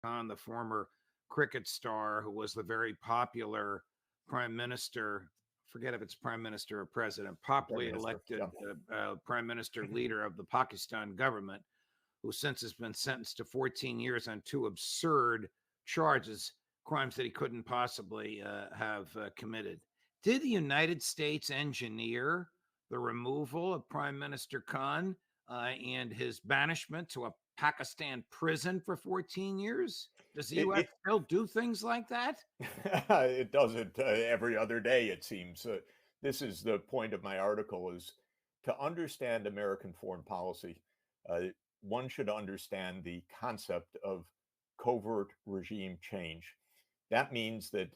Khan, the former cricket star who was the very popular prime minister, forget if it's prime minister or president, Prime popularly Minister. elected Yeah. prime minister leader of the Pakistan government, who since has been sentenced to 14 years on two absurd charges, crimes that he couldn't possibly have committed. Did the United States engineer the removal of Prime Minister Khan and his banishment to a Pakistan prison for 14 years? Does the U.S. It, still do things like that? it does it every other day, it seems. This is the point of my article: is to understand American foreign policy, uh, one should understand the concept of covert regime change. That means that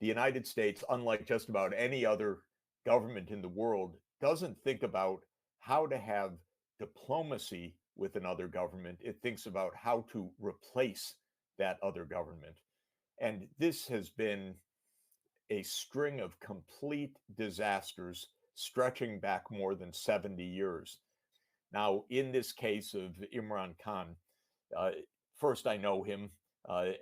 the United States, unlike just about any other government in the world, doesn't think about how to have diplomacy with another government. It thinks about how to replace that other government. And this has been a string of complete disasters stretching back more than 70 years. Now, in this case of Imran Khan, uh, first, I know him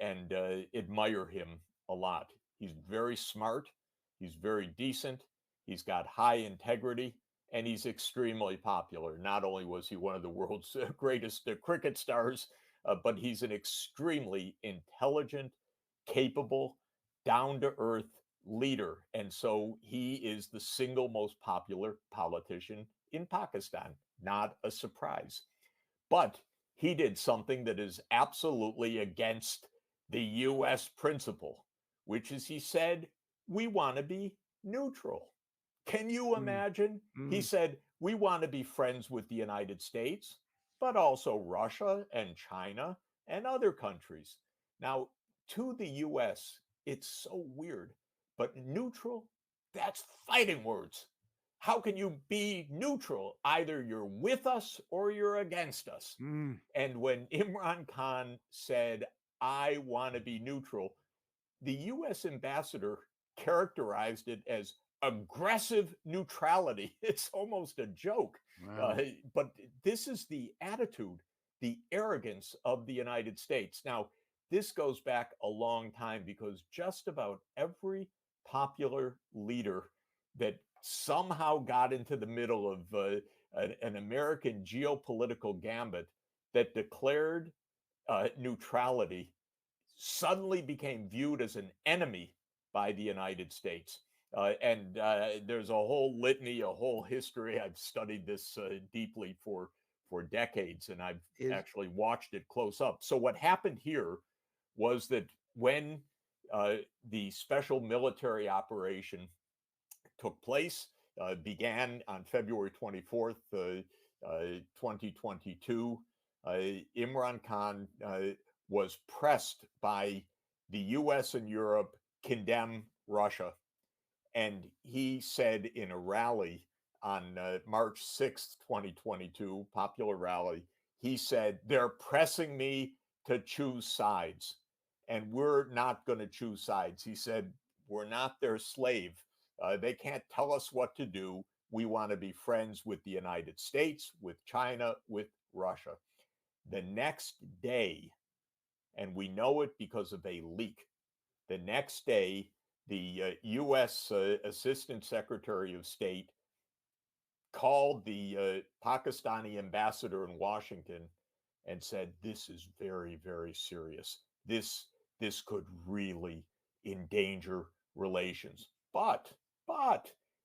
and admire him a lot. He's very smart, he's very decent, he's got high integrity, and he's extremely popular. Not only was he one of the world's greatest cricket stars, but he's an extremely intelligent, capable, down to earth leader. And so he is the single most popular politician in Pakistan. Not a surprise. But he did something that is absolutely against the US principle, which is he said, we want to be neutral. Can you Mm, imagine? He mm, said, we want to be friends with the United States, but also Russia and China and other countries. Now, to the US, it's so weird, but neutral, that's fighting words. How can you be neutral? Either you're with us or you're against us. mm. And when Imran Khan said, I want to be neutral, the US ambassador characterized it as aggressive neutrality. It's almost a joke. Wow. But this is the attitude, the arrogance of the United States. Now, this goes back a long time because just about every popular leader that somehow got into the middle of an American geopolitical gambit that declared neutrality suddenly became viewed as an enemy by the United States. And there's a whole litany, a whole history. I've studied this deeply for decades, and I've Is actually watched it close up. So what happened here was that when the special military operation took place, began on February 24th, 2022, Imran Khan was pressed by the US and Europe, condemn Russia. And he said in a rally on March 6th, 2022, popular rally, he said, they're pressing me to choose sides. And we're not going to choose sides. He said, we're not their slave. They can't tell us what to do. We want to be friends with the United States, with China, with Russia. The next day, and we know it because of a leak. The next day, the U.S. Assistant Secretary of State called the Pakistani ambassador in Washington and said, "This is very, very serious. This could really endanger relations." But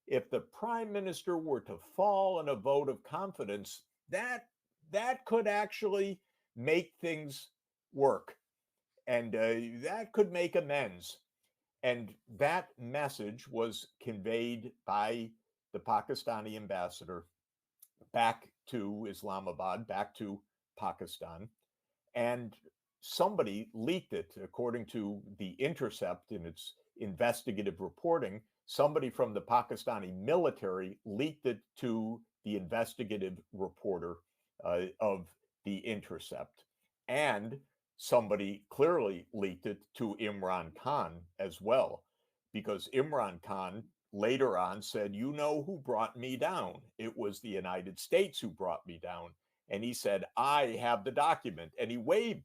if the prime minister were to fall in a vote of confidence, that could actually make things work, and that could make amends. And that message was conveyed by the Pakistani ambassador back to Islamabad, back to Pakistan. And somebody leaked it, according to The Intercept in its investigative reporting. Somebody from the Pakistani military leaked it to the investigative reporter of The Intercept. And somebody clearly leaked it to Imran Khan as well, because Imran Khan later on said, you know who brought me down? It was the United States who brought me down. And he said, I have the document. And he waved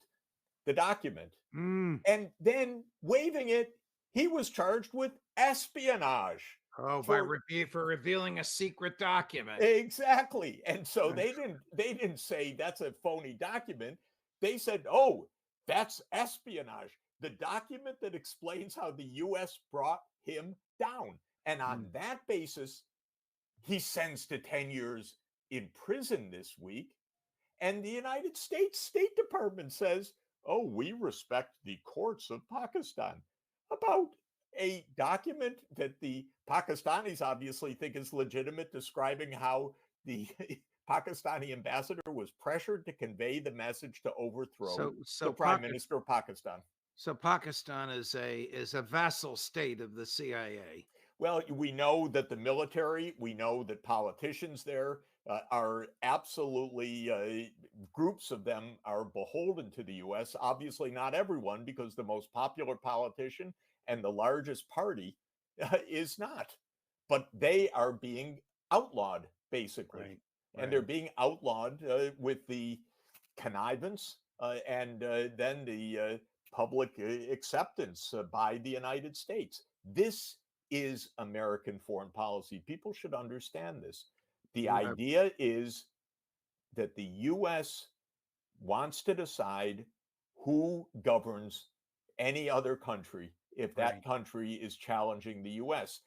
the document. Mm. And then waiving it, he was charged with espionage. Oh, For for revealing a secret document. exactly. And so they didn't say that's a phony document. They said, "Oh, that's espionage. The document that explains how the US brought him down." And on Mm. that basis, he sends to 10 years in prison this week. And the United States State Department says, "Oh, we respect the courts of Pakistan," about a document that the Pakistanis obviously think is legitimate, describing how the Pakistani ambassador was pressured to convey the message to overthrow So the prime minister of Pakistan. Pakistan is a vassal state of the CIA. Well, we know that the military, we know that politicians there are absolutely, groups of them are beholden to the US. Obviously, not everyone, because the most popular politician and the largest party is not. But they are being outlawed, basically. Right. And they're Right. being outlawed with the connivance and then the public acceptance by the United States. This is American foreign policy. People should understand this. The You have idea is that the US wants to decide who governs any other country if that right. country is challenging the US.